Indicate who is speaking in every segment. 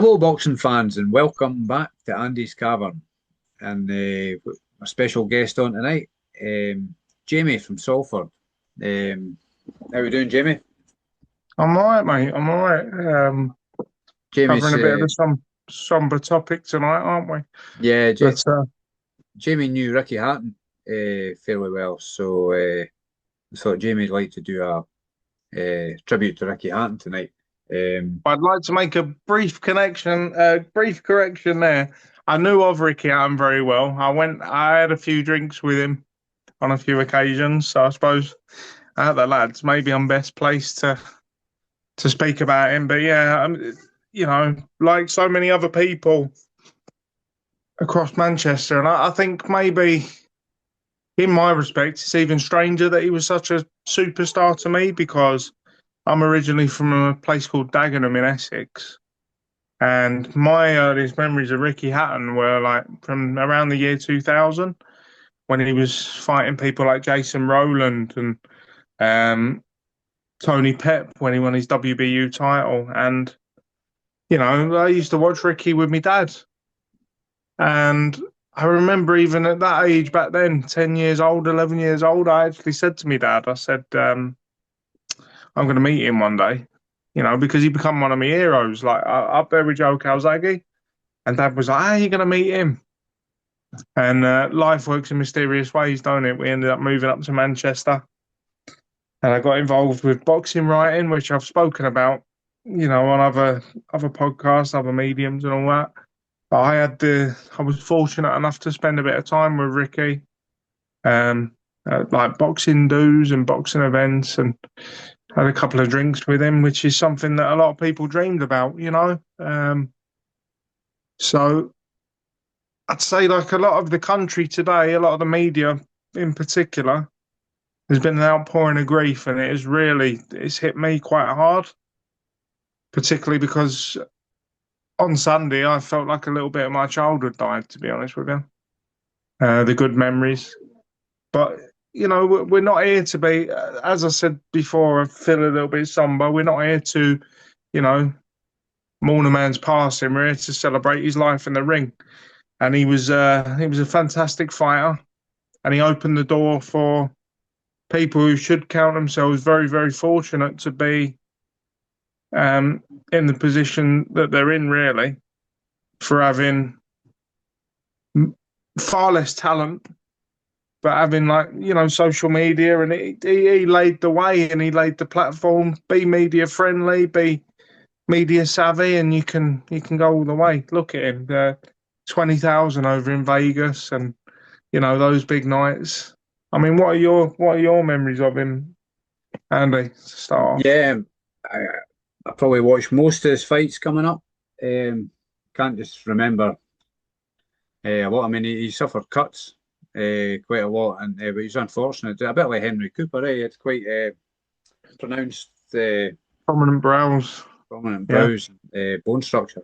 Speaker 1: Hello, boxing fans, and welcome back to Andy's Cavern. And a special guest on tonight, Jamie from Salford. How we doing, Jamie?
Speaker 2: I'm all right, mate. I'm all right.
Speaker 1: Jamie's,
Speaker 2: Covering a bit of a somber topic tonight, aren't we?
Speaker 1: yeah,
Speaker 2: But
Speaker 1: Jamie knew Ricky Hatton fairly well, so I thought Jamie'd like to do a tribute to Ricky Hatton tonight.
Speaker 2: I'd like to make a brief correction there. I knew of Ricky Hatton very well. I had a few drinks with him on a few occasions, so I suppose at the lads, maybe I'm best placed to speak about him. But yeah, like so many other people across Manchester, and I think maybe in my respect, it's even stranger that he was such a superstar to me because I'm originally from a place called Dagenham in Essex. And my earliest memories of Ricky Hatton were like from around the year 2000 when he was fighting people like Jason Rowland and um, Tony Pep when he won his WBU title. And, I used to watch Ricky with my dad. And I remember even at that age back then, 10 years old, 11 years old, I actually said to me dad, I said, I'm going to meet him one day, because he become one of my heroes, like up there with Joe Calzaghe. And dad was like, how are you going to meet him? And life works in mysterious ways, don't it? We ended up moving up to Manchester. And I got involved with boxing writing, which I've spoken about, on other podcasts, other mediums and all that. I was fortunate enough to spend a bit of time with Ricky, um, like boxing do's and boxing events, and had a couple of drinks with him, which is something that a lot of people dreamed about. So I'd say like a lot of the country today, a lot of the media in particular, there's been an outpouring of grief, and it's hit me quite hard, particularly because on Sunday I felt like a little bit of my childhood died, to be honest with you. The good memories. But we're not here to be, as I said before. I feel a little bit somber. We're not here to, you know, mourn a man's passing. We're here to celebrate his life in the ring. And he was a fantastic fighter, and he opened the door for people who should count themselves very, very fortunate to be in the position that they're in, really, for having far less talent but having like social media, and he laid the way and he laid the platform. Be media friendly, be media savvy, and you can go all the way. Look at him, 20,000 over in Vegas, and those big nights. I mean, what are your memories of him, Andy? To start off,
Speaker 1: Yeah, I, I probably watched most of his fights coming up. Can't just remember a lot. I mean, he suffered cuts quite a lot, and but he's unfortunate. A bit like Henry Cooper, eh? He had quite pronounced
Speaker 2: prominent brows.
Speaker 1: prominent
Speaker 2: Yeah,
Speaker 1: brows, bone structure,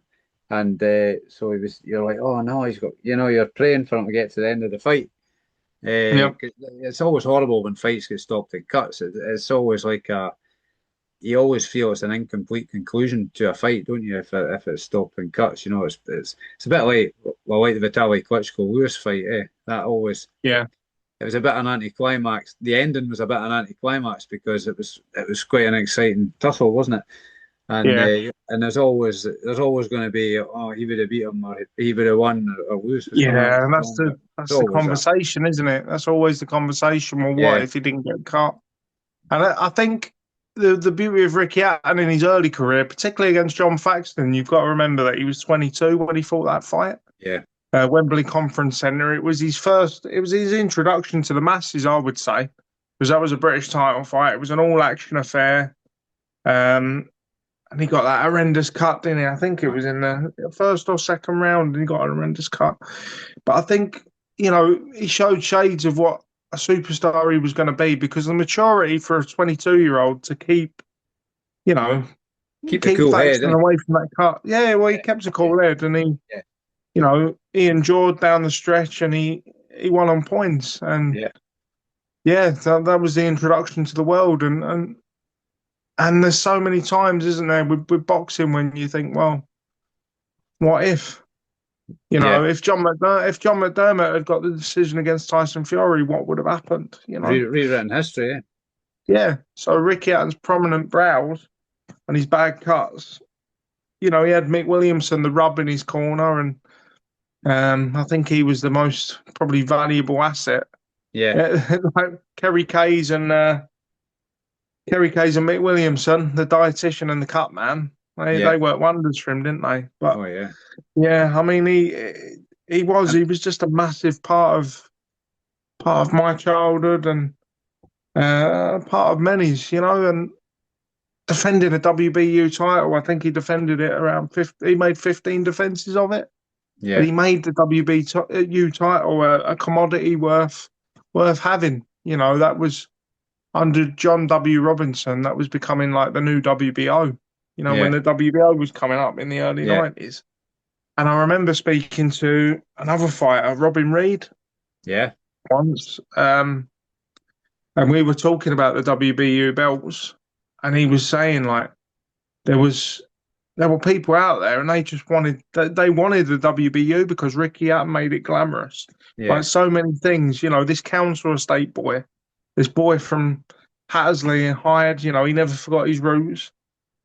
Speaker 1: and so he was. You're like, oh no, he's got. You're praying for him to get to the end of the fight.
Speaker 2: yeah,
Speaker 1: 'Cause it's always horrible when fights get stopped in cuts. It's always like a. You always feel it's an incomplete conclusion to a fight, don't you? If it's stopped in cuts, it's a bit like the Vitaly Klitschko Lewis fight, eh? That always
Speaker 2: yeah,
Speaker 1: it was a bit of an anticlimax. The ending was a bit of an anticlimax because it was quite an exciting tussle, wasn't it?
Speaker 2: yeah.
Speaker 1: And there's always going to be, oh, he would have beat him, or he would have won, or Lewis was coming out
Speaker 2: Yeah, and that's
Speaker 1: strong,
Speaker 2: the
Speaker 1: but it's
Speaker 2: that's the
Speaker 1: always that.
Speaker 2: conversation, isn't it? That's always the conversation. Well, what
Speaker 1: Yeah,
Speaker 2: if he didn't get cut? And I think the beauty of Ricky Hatton in his early career, particularly against John Faxton, you've got to remember that he was 22 when he fought that fight.
Speaker 1: yeah,
Speaker 2: Wembley Conference Centre. It was his first. It was his introduction to the masses, I would say, because that was a British title fight. It was an all-action affair, um, and he got that horrendous cut, didn't he? I think it was in the first or second round, and he got a horrendous cut. But I think he showed shades of what a superstar he was going to be, because the maturity for a 22-year-old to you know,
Speaker 1: keep the
Speaker 2: keep
Speaker 1: cool head,
Speaker 2: Thaxton
Speaker 1: eh?
Speaker 2: away from that cut. Yeah, well, he
Speaker 1: Yeah,
Speaker 2: kept a
Speaker 1: yeah,
Speaker 2: cool head, and
Speaker 1: yeah,
Speaker 2: he endured down the stretch, and he won on points. And
Speaker 1: yeah.
Speaker 2: yeah, that was the introduction to the world. And there's so many times, isn't there, with boxing when you think, well, What if? You
Speaker 1: Yeah.
Speaker 2: know, if John McDermott had got the decision against Tyson Fury, what would have happened? You know?
Speaker 1: Rewritten history. Eh?
Speaker 2: Yeah. So Ricky Hatton's prominent brows and his bad cuts. You know, he had Mick Williamson, the rub in his corner, and I think he was the most probably valuable asset.
Speaker 1: Yeah.
Speaker 2: Like Kerry Kayes and Mick Williamson, the dietitian and the cut man.
Speaker 1: Yeah.
Speaker 2: They worked wonders for him, didn't they? But
Speaker 1: Oh yeah.
Speaker 2: yeah, I mean,
Speaker 1: And,
Speaker 2: he was just a massive part of my childhood and part of many's, you know, and defending a WBU title. I think he defended it around 50. He made 15 defenses of it, but
Speaker 1: yeah.
Speaker 2: he made the WBU title a commodity worth having. You know, that was under John W. Robinson. That was becoming like the new WBO. You know, when
Speaker 1: Yeah.
Speaker 2: the WBO was coming up in the early
Speaker 1: Yeah.
Speaker 2: 90s. And I remember speaking to another fighter, Robin Reed,
Speaker 1: Yeah.
Speaker 2: once, and we were talking about the WBU belts, and he was saying like there was there were people out there, and they wanted the WBU because Ricky Hatton made it glamorous. Like
Speaker 1: Yeah.
Speaker 2: so many things, you know, this council estate boy, this boy from Hattersley hired, you know, he never forgot his roots.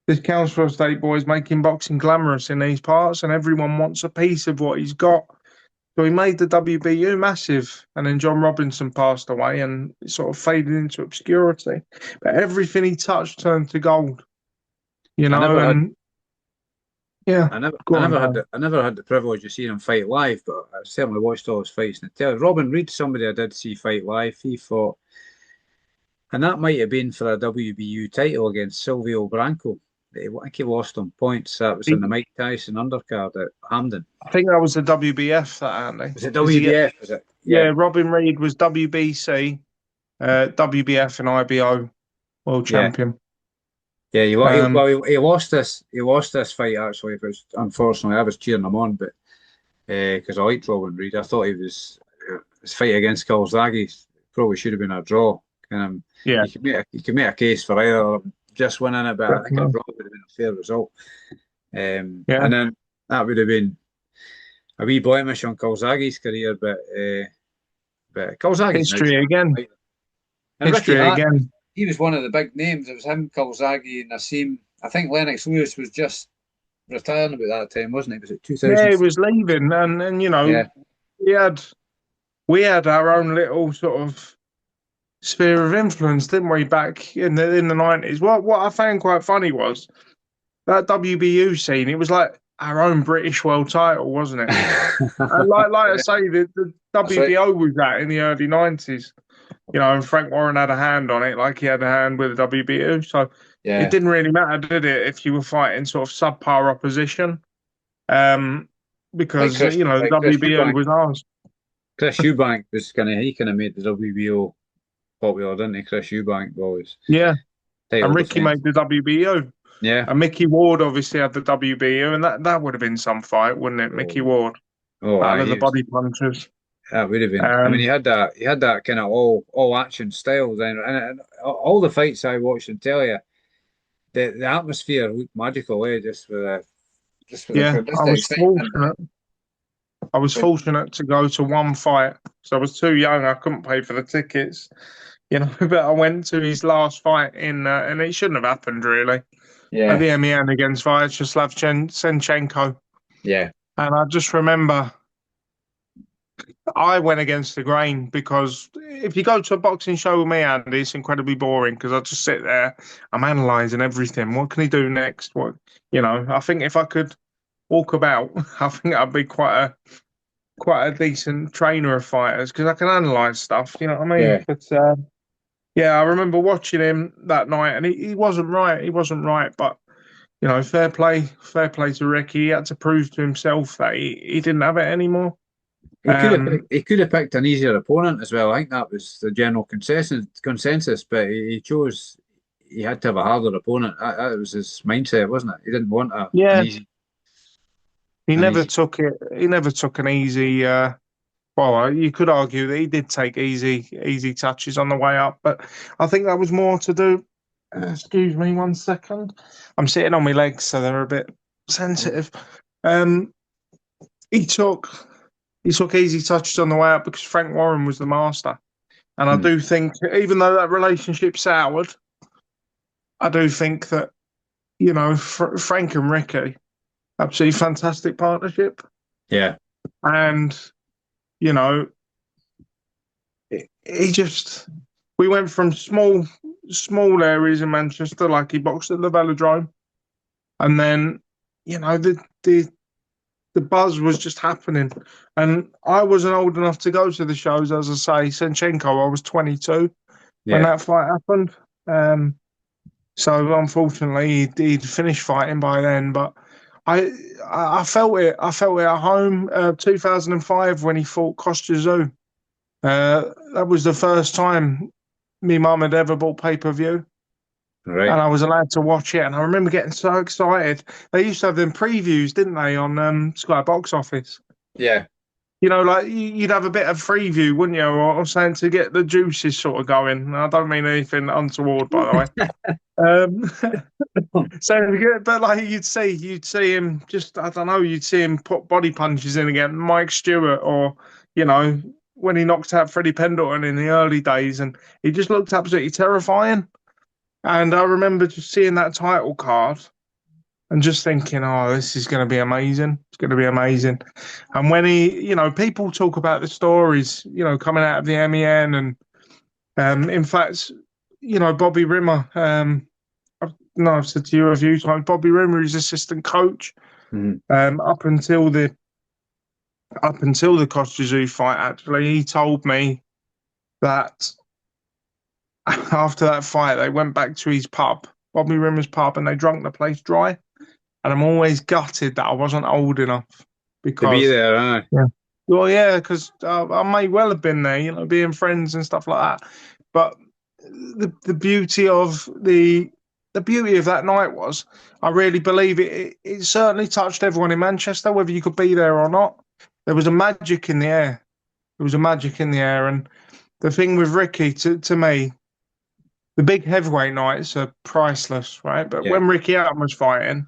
Speaker 2: This council estate boy is making boxing glamorous in these parts, and everyone wants a piece of what he's got. So he made the WBU massive, and then John Robinson passed away, and it sort of faded into obscurity. But everything he touched turned to gold, you
Speaker 1: I
Speaker 2: know.
Speaker 1: never had.
Speaker 2: And yeah, go on, Darren.
Speaker 1: I never had the privilege of seeing him fight live, but I certainly watched all his fights. And I tell you, Robin Reed, somebody I did see fight live. He fought, and that might have been for a WBU title against Silvio Branco. I think he lost on points. That was in the Mike Tyson undercard at Hamden.
Speaker 2: I think that was the WBF, that Andy.
Speaker 1: Was it WBF? Was it? Yeah.
Speaker 2: Yeah, Robin Reed was WBC, WBF, and IBO world
Speaker 1: Yeah.
Speaker 2: champion.
Speaker 1: Yeah,
Speaker 2: Um,
Speaker 1: he lost this. He lost this fight actually. Because unfortunately, I was cheering him on, but because I liked Robin Reed, I thought his fight against Calzaghe probably should have been a draw.
Speaker 2: yeah,
Speaker 1: You could make a case for either of them just winning it, but I think a
Speaker 2: definitely.
Speaker 1: draw would have been a fair result.
Speaker 2: Yeah,
Speaker 1: And then that would have been a wee blemish on Calzaghe's career, but Calzaghe's an
Speaker 2: history
Speaker 1: outstanding
Speaker 2: again.
Speaker 1: fighter. And Ricky
Speaker 2: History
Speaker 1: Hatton,
Speaker 2: again.
Speaker 1: he was one of the big names. It was him, Calzaghe, Nassim. I think Lennox Lewis was just retiring about that time, wasn't it? Was it
Speaker 2: Yeah, he
Speaker 1: 2000?
Speaker 2: was leaving, and you know,
Speaker 1: Yeah,
Speaker 2: we had we had our own little sort of sphere of influence, didn't we, back in the 90s? What I found quite funny was that WBU scene. It was like our own British world title, wasn't it? And like I say, the
Speaker 1: that's right.
Speaker 2: WBO was that in the early 90s. You know, and Frank Warren had a hand on it, like he had a hand with the WBO. So it
Speaker 1: Yeah,
Speaker 2: didn't really matter, did it, if you were fighting sort of subpar opposition, because you know the
Speaker 1: like Chris
Speaker 2: WBO
Speaker 1: Eubank.
Speaker 2: was ours.
Speaker 1: Chris Eubank was he kind of made the WBO popular, didn't he? Chris Eubank was
Speaker 2: Yeah,
Speaker 1: title
Speaker 2: and Ricky
Speaker 1: defense.
Speaker 2: made the WBO.
Speaker 1: Yeah.
Speaker 2: And Mickey Ward obviously had the WBO, and that would have been some fight, wouldn't it? Mickey
Speaker 1: Oh,
Speaker 2: Ward,
Speaker 1: oh,
Speaker 2: Battle
Speaker 1: aye,
Speaker 2: of the
Speaker 1: he was.
Speaker 2: Body Punchers.
Speaker 1: That would have been. I mean,
Speaker 2: Um,
Speaker 1: he had that kind of all action style. Then, and all the fights I watched and tell you, the atmosphere looked magical, just with
Speaker 2: yeah,
Speaker 1: just the excitement.
Speaker 2: I was fortunate to go to one fight. So I was too young; I couldn't pay for the tickets, you know. But I went to his last fight and it shouldn't have happened really. At
Speaker 1: Yeah,
Speaker 2: the MEN against Vyacheslav Senchenko,
Speaker 1: yeah,
Speaker 2: and I just remember I went against the grain because if you go to a boxing show with me, Andy, it's incredibly boring because I just sit there, I'm analysing everything. What can he do next? What you know? I think if I could walk about, I think I'd be quite a decent trainer of fighters because I can analyse stuff. You know what I mean?
Speaker 1: yeah.
Speaker 2: But yeah, I remember watching him that night, and he wasn't right. He wasn't right, but you know, fair play to Ricky. He had to prove to himself that he didn't have it anymore. Um,
Speaker 1: He could have picked an easier opponent as well. I think that was the general consensus, but he chose he had to have a harder opponent. That was his mindset, wasn't it? He didn't want
Speaker 2: yeah, he
Speaker 1: an
Speaker 2: never
Speaker 1: easy.
Speaker 2: took it. He never took an easy. Well, you could argue that he did take easy touches on the way up, but I think that was more to do. Excuse me, 1 second. I'm sitting on my legs, so they're a bit sensitive. he took easy touches on the way up because Frank Warren was the master. And I
Speaker 1: Hmm.
Speaker 2: do think, even though that relationship soured, I do think that, Frank and Ricky, absolutely fantastic partnership.
Speaker 1: Yeah,
Speaker 2: And, you know, he just, we went from small areas in Manchester, like he boxed at the Velodrome. And then, the buzz was just happening. And I wasn't old enough to go to the shows, as I say. Senchenko, I was 22 when
Speaker 1: yeah,
Speaker 2: that fight happened. Um, so unfortunately, he'd finished fighting by then. But I I felt it. I felt it at home. 2005 when he fought Tszyu. That was the first time me mum had ever bought pay-per-view, and
Speaker 1: right.
Speaker 2: I was allowed to watch it. And I remember getting so excited. They used to have them previews, didn't they, on Sky Box Office?
Speaker 1: Yeah,
Speaker 2: Like you'd have a bit of preview, wouldn't you, or saying to get the juices sort of going. And I don't mean anything untoward, by the way. But like you'd see him just, I don't know, you'd see him put body punches in again, Mike Stewart, or you know when he knocked out Freddie Pendleton in the early days, and he just looked absolutely terrifying. And I remember just seeing that title card and just thinking, oh, this is going to be amazing. It's going to be amazing. And when people talk about the stories, coming out of the MEN, and in fact, Bobby Rimmer. I've said to you a few times, Bobby Rimmer is assistant coach
Speaker 1: mhm,
Speaker 2: up until the Kostya fight. Actually, he told me that after that fight, they went back to his pub, Bobby Rimmer's pub, and they drunk the place dry. And I'm always gutted that I wasn't old enough
Speaker 1: to be
Speaker 2: because,
Speaker 1: there, aye.
Speaker 2: yeah, well, yeah, because I may well have been there, being friends and stuff like that. But the beauty of that night was, I really believe it certainly touched everyone in Manchester, whether you could be there or not. There was a magic in the air. There was a magic in the air, and the thing with Ricky, to me, the big heavyweight nights are priceless, right? But
Speaker 1: Yeah,
Speaker 2: when Ricky Hatton was fighting,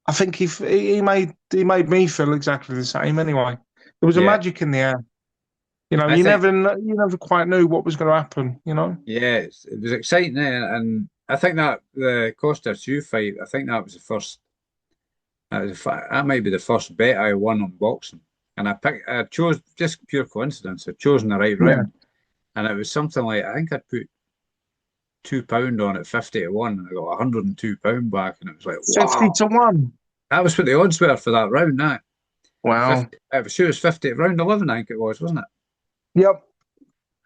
Speaker 2: I think he made me feel exactly the same. Anyway, there was a
Speaker 1: yeah.
Speaker 2: magic in the air.
Speaker 1: I
Speaker 2: You
Speaker 1: think,
Speaker 2: never quite knew what was going to happen.
Speaker 1: yeah, it was exciting, and I think that the Costa Tszyu fight, I think that was the first. That might be the first bet I won on boxing, and I chose just pure coincidence. I'd chosen the right
Speaker 2: Yeah,
Speaker 1: round, and it was something like I think I'd put £2 on it 50-1, and I got £102 back, and it was like
Speaker 2: 50-1.
Speaker 1: that was what the odds were for that round. That
Speaker 2: Wow.
Speaker 1: 50, it was sure it was 50 round 11, I think it was, wasn't it?
Speaker 2: Yep.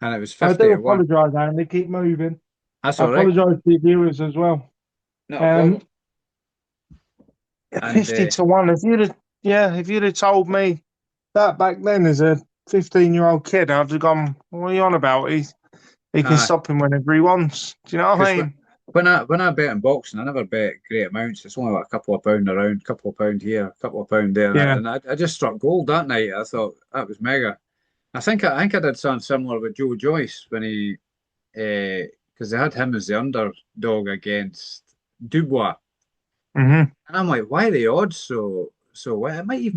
Speaker 1: And it was
Speaker 2: I
Speaker 1: fifty
Speaker 2: do
Speaker 1: to one.
Speaker 2: apologise, Andy. Keep moving.
Speaker 1: That's
Speaker 2: I
Speaker 1: all right,
Speaker 2: apologise to your viewers as well.
Speaker 1: not a
Speaker 2: Um,
Speaker 1: problem. And
Speaker 2: 50-1. If you'd have told me that back then as a 15-year-old kid, I'd have gone, "What are you on about? He can
Speaker 1: uh,
Speaker 2: stop him whenever he wants." Do you know what
Speaker 1: because
Speaker 2: I mean?
Speaker 1: when I bet in boxing, I never bet great amounts. It's only like a couple of pound around, couple of pound here, a couple of pound there,
Speaker 2: Yeah.
Speaker 1: and I just struck gold that night. I thought that was mega. I think I did something similar with Joe Joyce when he because they had him as the underdog against Dubois,
Speaker 2: Hmm.
Speaker 1: and I'm like, why are the odds so well? It might have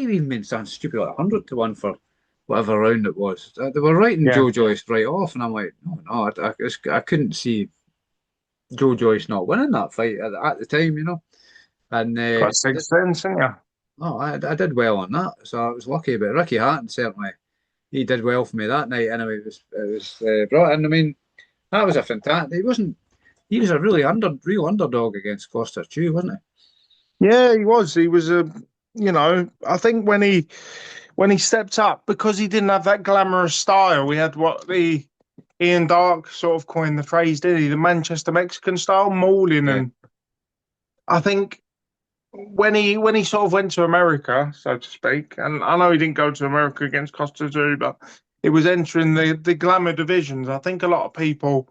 Speaker 1: even been something stupid like 100-1 for whatever round it was. They were writing
Speaker 2: Yeah.
Speaker 1: Joe Joyce right off, and I'm like, no, I couldn't see Joe Joyce not winning that fight at the time. And
Speaker 2: Got
Speaker 1: I did,
Speaker 2: 6 cents, didn't you?
Speaker 1: I did well on that, so I was lucky. But Ricky Hatton certainly he did well for me that night. Anyway, it was brought in. I mean, that was a fantastic. He was a real underdog against Costa Tszyu, wasn't
Speaker 2: Yeah, he was. He was I think when he stepped up, because he didn't have that glamorous style, we had what the Ian Dark sort of coined the phrase, did he? The Manchester Mexican style, mauling.
Speaker 1: he? Yeah,
Speaker 2: And I think when he sort of went to America, so to speak, and I know he didn't go to America against Costa Rica, but it was entering the glamour divisions. I think a lot of people,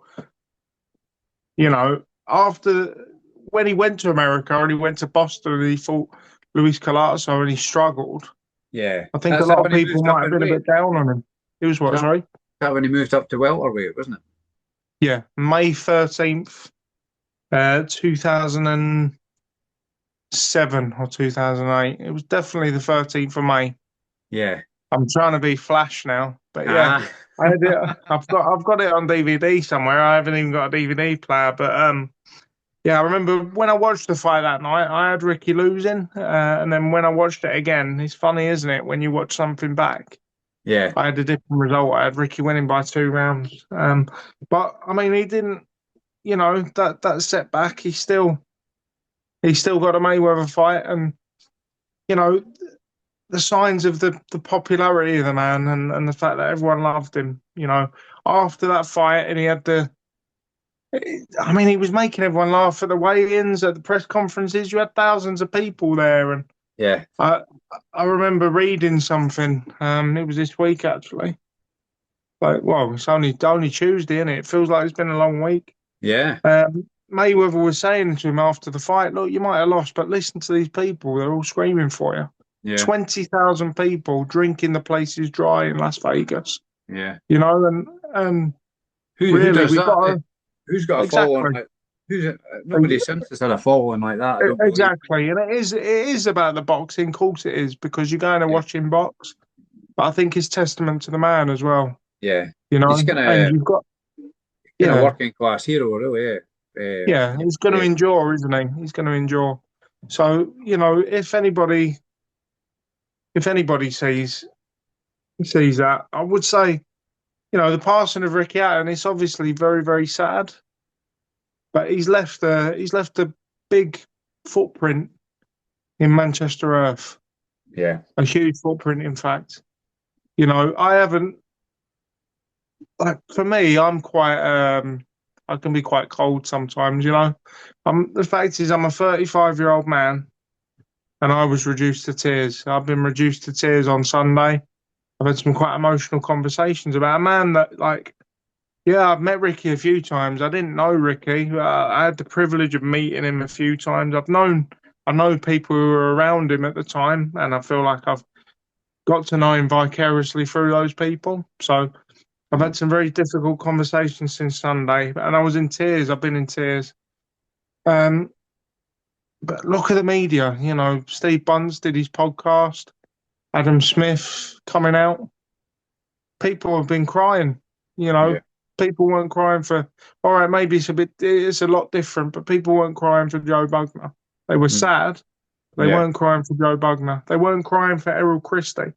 Speaker 2: after when he went to America and he went to Boston and he fought Luis Collazo and he struggled,
Speaker 1: yeah.
Speaker 2: I think a
Speaker 1: That's that
Speaker 2: lot of
Speaker 1: when he
Speaker 2: people
Speaker 1: moved up
Speaker 2: might have
Speaker 1: in
Speaker 2: been a
Speaker 1: weight.
Speaker 2: bit down on him. It was what,
Speaker 1: That,
Speaker 2: sorry?
Speaker 1: that when he moved up to welterweight, wasn't it?
Speaker 2: Yeah, May 13th, 2000 and 2007 or 2008. It was definitely the 13th of May.
Speaker 1: Yeah.
Speaker 2: I'm trying to be flash now, but yeah,
Speaker 1: Ah.
Speaker 2: I had it. I've got it on DVD somewhere. I haven't even got a DVD player, but yeah, I remember when I watched the fight that night, I had Ricky losing, and then when I watched it again, it's funny, isn't it? When you watch something back,
Speaker 1: Yeah.
Speaker 2: I had a different result. I had Ricky winning by 2 rounds. But I mean, he didn't. You know that setback. He still got a Mayweather fight, and you know the signs of the popularity of the man, and the fact that everyone loved him. You know, after that fight, and he had the. I mean, he was making everyone laugh at the weigh-ins, at the press conferences. You had thousands of people there, and
Speaker 1: Yeah.
Speaker 2: I I remember reading something. It was this week actually. Like, well, it's only Tuesday, isn't it? It feels like it's been a long week.
Speaker 1: Yeah.
Speaker 2: Mayweather was saying to him after the fight, "Look, you might have lost, but listen to these people. They're all screaming for you.
Speaker 1: Yeah.
Speaker 2: 20,000 people drinking the place is dry in Las Vegas.
Speaker 1: Yeah.
Speaker 2: You know, and
Speaker 1: Who
Speaker 2: really,
Speaker 1: does
Speaker 2: we've
Speaker 1: that?
Speaker 2: got to
Speaker 1: Who's got a following
Speaker 2: exactly,
Speaker 1: like nobody since has had a following like that, I don't believe.
Speaker 2: exactly, and it is about the boxing. Of course, it is because you're going to
Speaker 1: Yeah.
Speaker 2: watch him box. But I think it's testament to the man as well.
Speaker 1: Yeah.
Speaker 2: You
Speaker 1: He's
Speaker 2: know, and
Speaker 1: kinda
Speaker 2: you've got
Speaker 1: kinda
Speaker 2: yeah,
Speaker 1: working class hero, really,
Speaker 2: yeah. He's going to
Speaker 1: yeah.
Speaker 2: endure, isn't he? He's going to endure. So you know, if anybody sees that, I would say, the passing of Ricky Hatton, it's obviously very, very sad, but he's left a big footprint in Manchester Earth,
Speaker 1: Yeah.
Speaker 2: a huge footprint, in fact. You know, I haven't like for me, I can be quite cold sometimes. The fact is, I'm a 35-year-old man, and I was reduced to tears. I've been reduced to tears on Sunday. I've had some quite emotional conversations about a man that, like, yeah, I've met Ricky a few times. I didn't know Ricky. I had the privilege of meeting him a few times. I know people who were around him at the time, and I feel like I've got to know him vicariously through those people. So I've had some very difficult conversations since Sunday, and I was in tears. I've been in tears. Um, but look at the media. Steve Bunce did his podcast. Adam Smith coming out. People have been crying. You
Speaker 1: Yeah.
Speaker 2: know, people weren't crying for. All right, maybe it's a lot different, but people weren't crying for Joe Bugner. They were
Speaker 1: Mm.
Speaker 2: sad. They
Speaker 1: Yeah.
Speaker 2: weren't crying for Joe Bugner. They weren't crying for Errol Christie.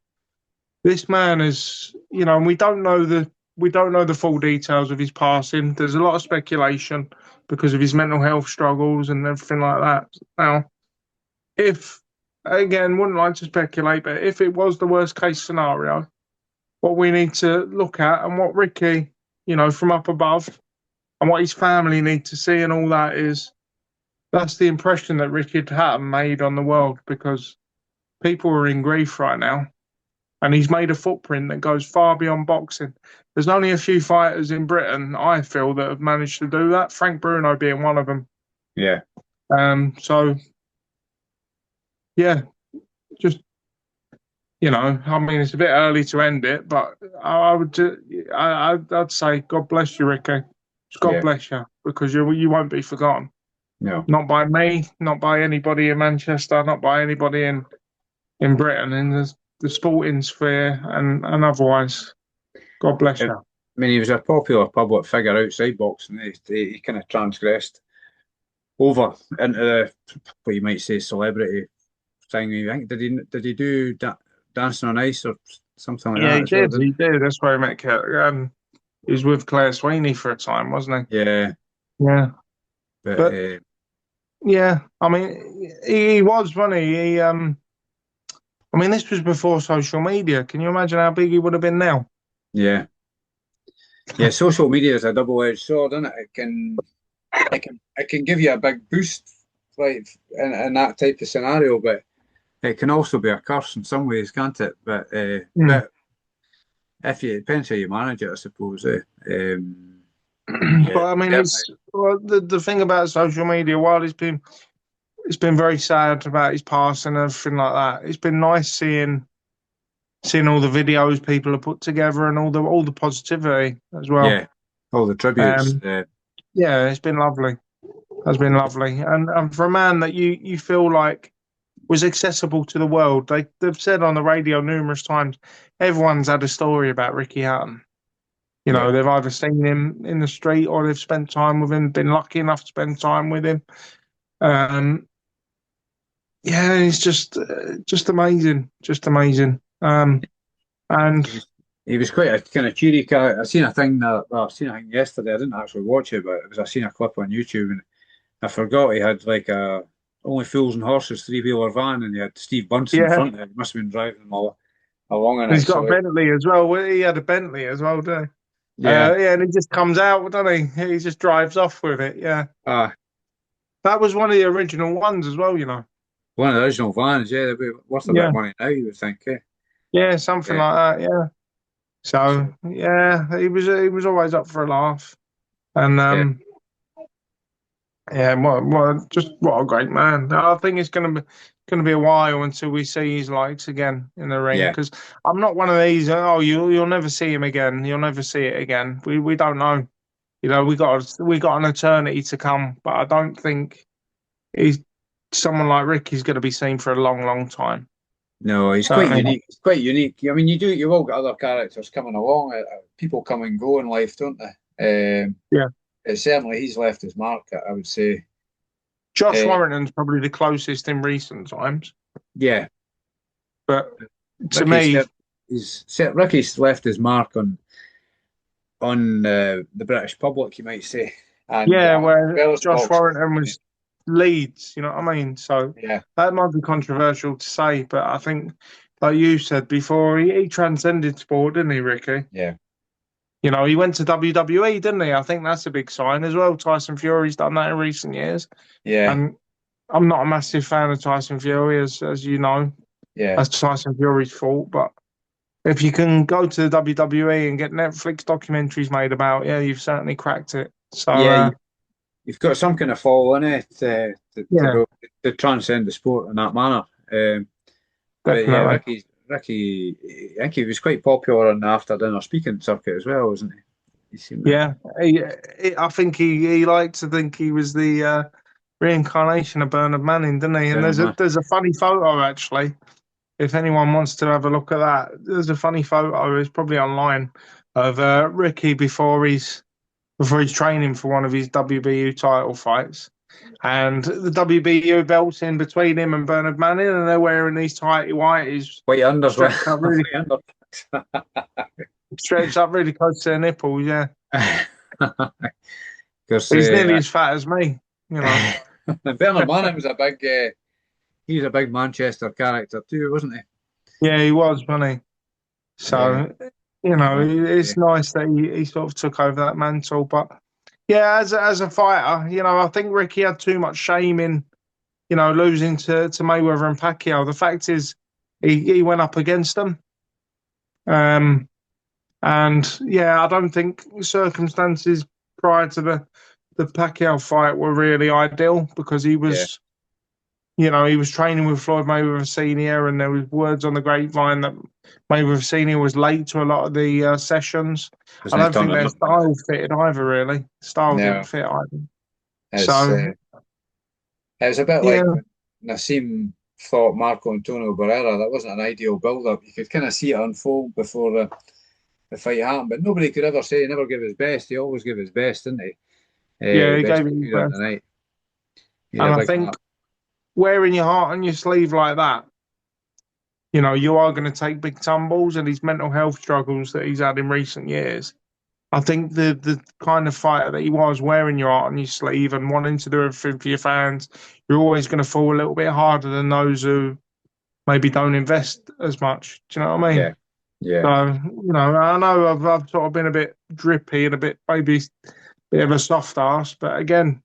Speaker 2: This man is, and we don't know the full details of his passing. There's a lot of speculation because of his mental health struggles and everything like that. Now, if again, wouldn't like to speculate, but if it was the worst case scenario, what we need to look at and what Ricky, from up above, and what his family need to see and all that is that's the impression that Ricky Hatton made on the world because people are in grief right now. And he's made a footprint that goes far beyond boxing. There's only a few fighters in Britain, I feel, that have managed to do that. Frank Bruno being one of them.
Speaker 1: Yeah.
Speaker 2: So yeah, just I mean, it's a bit early to end it, but I would, I'd say, God bless you, Ricky. God
Speaker 1: Yeah.
Speaker 2: bless you, because you won't be forgotten.
Speaker 1: No.
Speaker 2: Not by me, not by anybody in Manchester, not by anybody in Britain, in the sporting sphere and otherwise. God bless
Speaker 1: I
Speaker 2: you.
Speaker 1: mean, he was a popular public figure outside boxing. He kind of transgressed over into what you might say celebrity thing. I think did he do Dancing on Ice or something like
Speaker 2: Yeah,
Speaker 1: that
Speaker 2: he
Speaker 1: as well?
Speaker 2: did.
Speaker 1: Didn't
Speaker 2: He did. That's where he met he was with Claire Sweeney for a time, wasn't
Speaker 1: he? Yeah,
Speaker 2: he? Yeah.
Speaker 1: but
Speaker 2: But yeah, I mean, he was, wasn't he? I mean, this was before social media. Can you imagine how big he would have been now?
Speaker 1: yeah, yeah. Social media is a double-edged sword, isn't it? It can give you a big boost, like in that type of scenario, but it can also be a curse in some ways, can't it? But
Speaker 2: Mm.
Speaker 1: but if you it depends how you manage it, I suppose.
Speaker 2: But
Speaker 1: Yeah,
Speaker 2: I mean,
Speaker 1: definitely.
Speaker 2: the thing about social media. While it's been very sad about his passing and everything like that. It's been nice seeing all the videos people have put together and all the positivity as well.
Speaker 1: Yeah, all the tributes.
Speaker 2: Um, yeah, it's been lovely. has been lovely. And for a man that you feel like was accessible to the world, they've said on the radio numerous times, everyone's had a story about Ricky Hatton. You
Speaker 1: Yeah,
Speaker 2: know, they've either seen him in the street or they've spent time with him, been lucky enough to spend time with him. Um, yeah, it's just amazing, just amazing. And
Speaker 1: he was quite a kind of cheery character. I seen a thing that well, I seen a thing yesterday. I didn't actually watch it, but it was I seen a clip on YouTube and I forgot he had like a only fools and horses three-wheeler van and he had Steve Bunce in
Speaker 2: yeah,
Speaker 1: front of it. He must have been driving them all along in
Speaker 2: he's
Speaker 1: it.
Speaker 2: got a
Speaker 1: So
Speaker 2: Bentley as well. Well, he had a Bentley as well, didn't he?
Speaker 1: yeah,
Speaker 2: Yeah, and he just comes out, doesn't he? He just drives off with it. Yeah,
Speaker 1: ah,
Speaker 2: that was one of the original ones as well. You know.
Speaker 1: one of the original vans. Yeah, they'd be worth a bit
Speaker 2: Yeah,
Speaker 1: of money now. You would think. Eh?
Speaker 2: yeah, something
Speaker 1: Yeah.
Speaker 2: like that. Yeah. So
Speaker 1: So
Speaker 2: yeah, he was always up for a laugh, and
Speaker 1: yeah,
Speaker 2: yeah, what a great man. I think it's gonna be a while until we see his likes again in the ring
Speaker 1: yeah.
Speaker 2: because I'm not one of these. Oh, you'll never see him again. You'll never see it again. We don't know. You know, we got an eternity to come, but I don't think he's someone like Ricky's going to be seen for a long, long time.
Speaker 1: No, he's quite
Speaker 2: Certainly.
Speaker 1: unique. He's quite unique. I mean, you will get other characters coming along. People come and go in life, don't they?
Speaker 2: Yeah.
Speaker 1: Certainly he's left his mark. I would say.
Speaker 2: Josh
Speaker 1: Uh,
Speaker 2: Warrington's probably the closest in recent times,
Speaker 1: yeah,
Speaker 2: but to
Speaker 1: Ricky's
Speaker 2: me,
Speaker 1: Ricky's left his mark on the British public, you might say, and
Speaker 2: yeah,
Speaker 1: as
Speaker 2: where
Speaker 1: well as
Speaker 2: Josh
Speaker 1: boxing.
Speaker 2: Warrington was Leeds, you know what I mean? So
Speaker 1: Yeah,
Speaker 2: that might be controversial to say, but I think, like you said before, he transcended sport, didn't he, Ricky?
Speaker 1: yeah,
Speaker 2: You know, he went to WWE, didn't he? I think that's a big sign as well. Tyson Fury's done that in recent years.
Speaker 1: yeah,
Speaker 2: And I'm not a massive fan of Tyson Fury, as you know.
Speaker 1: yeah,
Speaker 2: That's Tyson Fury's fault. But if you can go to the WWE and get Netflix documentaries made about, yeah, you've certainly cracked it. So,
Speaker 1: yeah. You've got some kind of fall in it to
Speaker 2: yeah,
Speaker 1: go to transcend the sport in that manner. But yeah,
Speaker 2: definitely.
Speaker 1: Ricky, I think he was quite popular on the after dinner speaking circuit as well, wasn't he? He seemed to,
Speaker 2: Yeah, I think he liked to think he was the reincarnation of Bernard Manning, didn't he? And
Speaker 1: been a man.
Speaker 2: there's a funny photo actually. If anyone wants to have a look at that, there's a funny photo. It's probably online of Ricky before he's training for one of his WBU title fights, and the WBU belt's in between him and Bernard Manning, and they're wearing these tighty whities
Speaker 1: White unders,
Speaker 2: stretched up really
Speaker 1: white under.
Speaker 2: stretched up really close to their nipples. Yeah,
Speaker 1: Because
Speaker 2: he's nearly as fat as me. You know.
Speaker 1: Bernard Manning was a big, he was a big Manchester character too, wasn't he?
Speaker 2: Yeah, he was funny.
Speaker 1: Yeah,
Speaker 2: So, you know,
Speaker 1: yeah,
Speaker 2: it's nice that he sort of took over that mantle. But yeah, as a fighter, you know, I think Ricky had too much shame in, you know, losing to Mayweather and Pacquiao. The fact is, he went up against them. Um, and yeah, I don't think circumstances prior to the Pacquiao fight were really ideal because he
Speaker 1: yeah.
Speaker 2: was. You know, he was training with Floyd Mayweather Senior, and there was words on the grapevine that Mayweather Senior was late to a lot of the sessions. I
Speaker 1: Wasn't he
Speaker 2: don't think
Speaker 1: turning
Speaker 2: their
Speaker 1: up in it?
Speaker 2: style fitted either, really. Style didn't
Speaker 1: No,
Speaker 2: fit either.
Speaker 1: it's
Speaker 2: So,
Speaker 1: it was a bit like
Speaker 2: yeah,
Speaker 1: when Nassim fought Marco Antonio Barrera. That wasn't an ideal build-up. You could kind of see it unfold before the fight happened, but nobody could ever say he never give his best. He always give his best, didn't he?
Speaker 2: yeah, he
Speaker 1: Best
Speaker 2: gave it
Speaker 1: he
Speaker 2: his
Speaker 1: could on the
Speaker 2: best.
Speaker 1: night. He had
Speaker 2: And
Speaker 1: a
Speaker 2: I
Speaker 1: big
Speaker 2: think
Speaker 1: heart.
Speaker 2: wearing your heart on your sleeve like that, you know, you are going to take big tumbles, and his mental health struggles that he's had in recent years. I think the kind of fighter that he was, wearing your heart on your sleeve and wanting to do everything for your fans, you're always going to fall a little bit harder than those who maybe don't invest as much. Do you know what I
Speaker 1: Yeah,
Speaker 2: mean?
Speaker 1: yeah,
Speaker 2: So, you know, I know I've sort of been a bit drippy and a bit maybe bit of a soft ass, but again,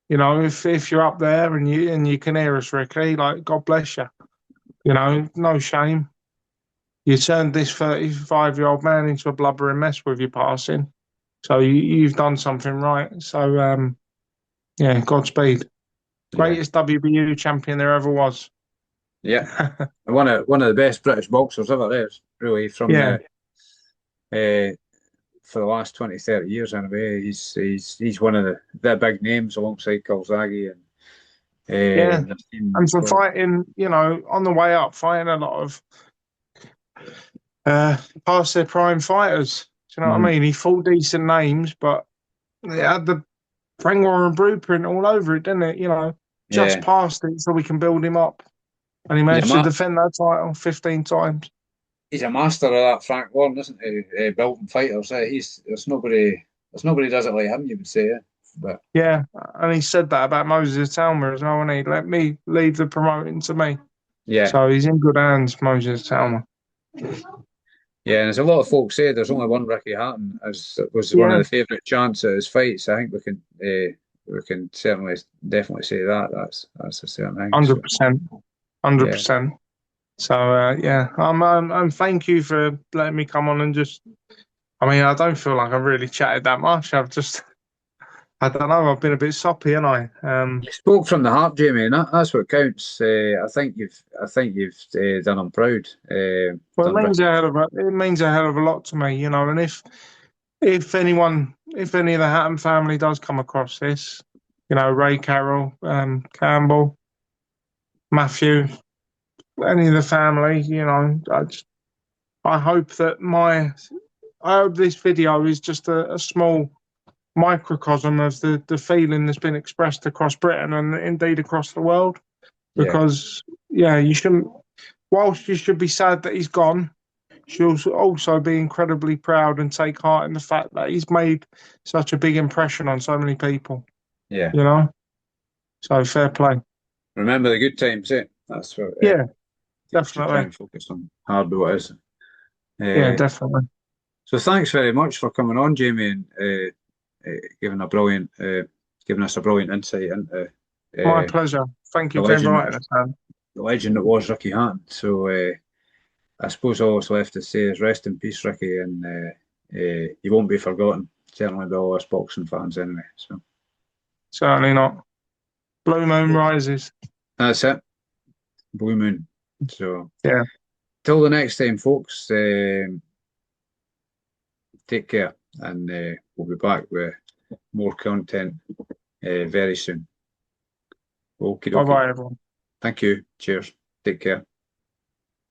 Speaker 2: you know, if you're up there and you can hear us, Ricky, like God bless you. You know, no shame. You turned this 35-year-old man into a blubbering mess with your passing. So you've done something right. So yeah, Godspeed.
Speaker 1: yeah,
Speaker 2: Greatest WBU champion there ever was.
Speaker 1: yeah. One of the best British boxers ever is really from
Speaker 2: Yeah,
Speaker 1: the uh, for the last 20, 30 years anyway. He's one of the big names alongside Calzaghe
Speaker 2: Yeah,
Speaker 1: and
Speaker 2: and for
Speaker 1: well,
Speaker 2: fighting, on the way up, fighting a lot of past their prime fighters. Do you know what I
Speaker 1: mhm.
Speaker 2: mean? He fought decent names, but it had the Frank Warren blueprint all over it, didn't it? Just
Speaker 1: Yeah,
Speaker 2: past it so we can build him up. And he
Speaker 1: he's a
Speaker 2: managed to
Speaker 1: ma
Speaker 2: defend that title 15 times.
Speaker 1: he's a master of that, Frank Warren, isn't he? Building fighters. There's nobody does it like him. You would say, but
Speaker 2: Yeah, and he said that about Moses Talma as well, and he let me leave the promoting to me.
Speaker 1: yeah,
Speaker 2: So he's in good hands, Moses Talma.
Speaker 1: yeah. And as a lot of folks say, there's only one Ricky Hatton. As was one of
Speaker 2: Yeah,
Speaker 1: the favourite chants at his fights. I think we can certainly definitely say that. That's a certain thing. So
Speaker 2: 100%, hundred
Speaker 1: yeah.
Speaker 2: percent. So yeah, I'm thank you for letting me come on and just. I mean, I don't feel like I've really chatted that much. I don't know, I've been a bit soppy, haven't I?
Speaker 1: You spoke from the heart, Jamie, and that's what counts. I think you've done him proud.
Speaker 2: Well,
Speaker 1: Done Ricky.
Speaker 2: it means a hell of a lot to me, And if any of the Hatton family does come across this, Ray Carroll, Campbell, Matthew, any of the family, I hope that I hope this video is just a small microcosm of the feeling that's been expressed across Britain and indeed across the world.
Speaker 1: Yeah,
Speaker 2: Because, yeah, you shouldn't, whilst you should be sad that he's gone, you should also be incredibly proud and take heart in the fact that he's made such a big impression on so many people,
Speaker 1: yeah.
Speaker 2: you know? So fair play.
Speaker 1: Remember the good times, eh? That's what
Speaker 2: Yeah,
Speaker 1: should try
Speaker 2: definitely.
Speaker 1: and focus on hard what is.
Speaker 2: Yeah,
Speaker 1: Uh,
Speaker 2: definitely.
Speaker 1: so thanks very much for coming on, Jamie, and giving us a brilliant insight into
Speaker 2: My
Speaker 1: uh,
Speaker 2: pleasure. Thank
Speaker 1: the
Speaker 2: you for
Speaker 1: legend that
Speaker 2: inviting
Speaker 1: was
Speaker 2: us, man.
Speaker 1: the legend that was Ricky Hatton. So I suppose all that's left to say is rest in peace, Ricky, and he won't be forgotten. Certainly by all us boxing fans, anyway. So
Speaker 2: Certainly not. Blue moon rises.
Speaker 1: that's it. Blue Moon. So
Speaker 2: Yeah.
Speaker 1: till the next time, folks. Take care, and we'll be back with more content very soon. Okie
Speaker 2: Bye
Speaker 1: dokie.
Speaker 2: bye, everyone.
Speaker 1: Thank you. Cheers. Take care.